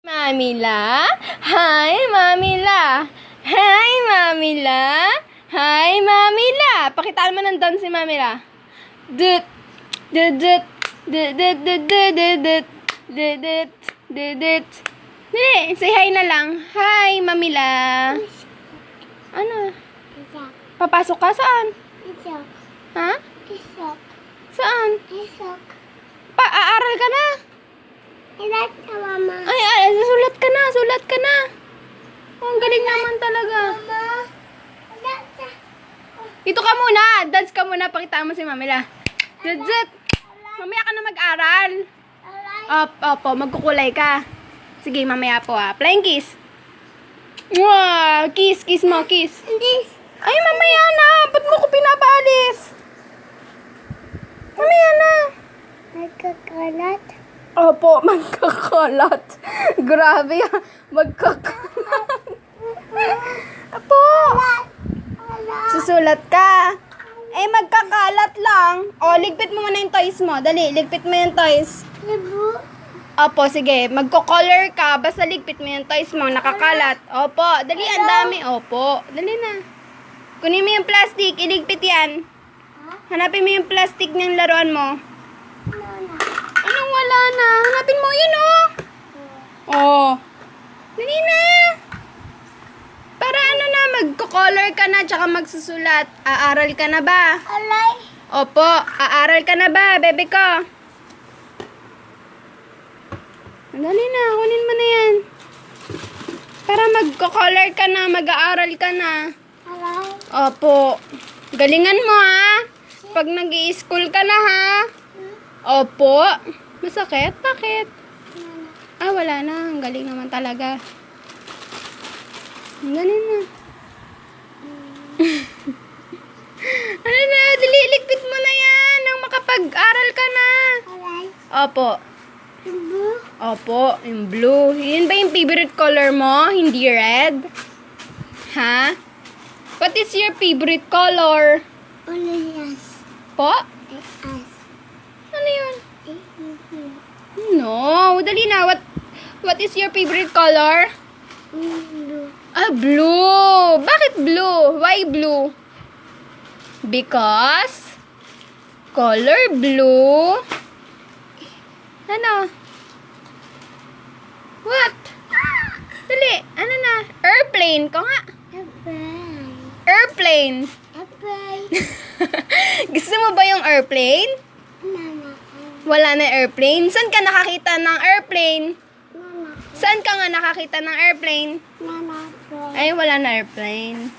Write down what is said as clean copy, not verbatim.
Mamila, hi Mamila, hi Mamila, hi Mamila. Pakitaan mo ng dance si Mamila. Dut, dut, dut, dut, dut, dut, dut, dut, dut, dut, dut, dut. Dili, say hi na lang. Hi Mamila. Ano? Isok. Papasok ka saan? Isok. Ha? Isok. Saan? Isok. Aaral ka na. Ilat ka, Mama. Ay, sulat ka na, sulat ka na. Oh, ang galing naman talaga. Mama. Ilat ka. Dito ka muna, dance ka muna, pakitaan mo si Mamila. Dudut. Mamaya ka na mag-aral. Alay. Opo, magkukulay ka. Sige, mamaya po Flying kiss. Wow, kiss mo, kiss. This. Ay, mamaya na. Ba't mo ko pinapaalis? Mamaya na. Nagkakalat. Opo, magkakalat. Grabe magkakalat. Opo. Susulat ka. Magkakalat lang. Ligpit mo muna yung toys mo. Dali, ligpit mo yung toys. Libo. Opo, sige. Magko-color ka. Basta ligpit mo yung toys mo. Nakakalat. Opo, dali, ang dami. Opo, dali na. Kunin mo yung plastic. Iligpit yan. Hanapin mo yung plastic ng laruan mo. Mama. Anong wala na? Hanapin mo yun, Oh. Dali na. Para magko-color ka na, tsaka magsusulat. Aaral ka na ba? Alay. Opo, aaral ka na ba, bebe ko? Dali na, kunin mo na yan. Para magko-color ka na, mag-aaral ka na. Alay. Opo. Galingan mo, Pag nag-i-school ka na, Opo. Masakit? Bakit? Wala na. Ang galing naman talaga. Ang galing na. Ano na? Dali, ligpit mo na yan. Nang makapag-aral ka na. Alay. Opo. Libo. Opo. Yung blue. Yun ba yung favorite color mo? Hindi red? Ha? What is your favorite color? Ulayas. Po? As. Ano yun? No. Dali na. What is your favorite color? Libo. Blue. Bakit blue? Why blue? Because color blue. Ano? What? Dali. Ano na? Airplane. Ko nga. Abay. Airplane. Abay. Gusto mo ba yung airplane? Mama. Wala na airplane. Saan ka nakakita ng airplane? Mama. Saan ka nga nakakita ng airplane? Mama. Ay, wala na airplane.